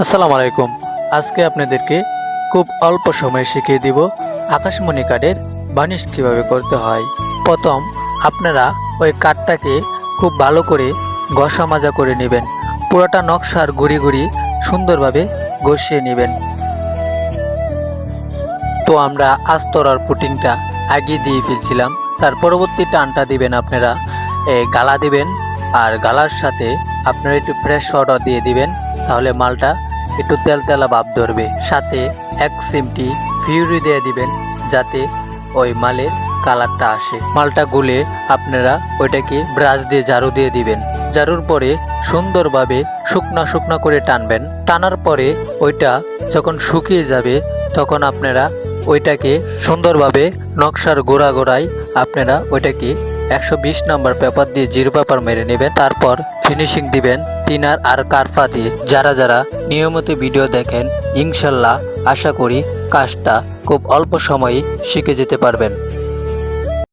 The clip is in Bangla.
আসসালামু আলাইকুম। আজকে আপনাদেরকে খুব অল্প সময়ে শিখিয়ে দিব আকাশমণি কার্ডের বার্নিশ কিভাবে করতে হয়। প্রথম আপনারা ওই কার্ডটাকে খুব ভালো করে ঘষা মাজা করে নেবেন। পুরোটা নকশার গুড়ি গুড়ি সুন্দরভাবে ঘষিয়ে নেবেন। তো আমরা আস্তরার পুটিংটা আগে দিয়ে ফেলছিলাম, তার পরবর্তী টানটা দিবেন আপনারা গালা দিবেন, আর গালার সাথে আপনারা একটু ফ্রেশ ওয়াটার দিয়ে দিবেন, তাহলে মালটা একটু তেলতেলা ভাব ধরবে। সাথে 1 চিমটি ফিউরি দিয়ে দিবেন যাতে ওই মালের কালারটা আসে। মালটা গুলে আপনারা ওইটাকে ব্রাশ দিয়ে ঝাড়ু দিয়ে দিবেন। ঝাড়ুর পরে সুন্দরভাবে শুকনা শুকনা করে টানবেন। টানার পরে ওইটা যখন শুকিয়ে যাবে তখন আপনারা ওইটাকে সুন্দরভাবে নকশার গোড়া গোড়ায় আপনারা ওইটাকে 120 নম্বর পেপার দিয়ে জিরো পেপার মেরে নেবেন। তারপর ফিনিশিং দিবেন টিনার আর কারফা দিয়ে। যারা যারা নিয়মিত ভিডিও দেখেন ইনশাল্লাহ আশা করি কাজটা খুব অল্প সময়ে শিখে যেতে পারবেন।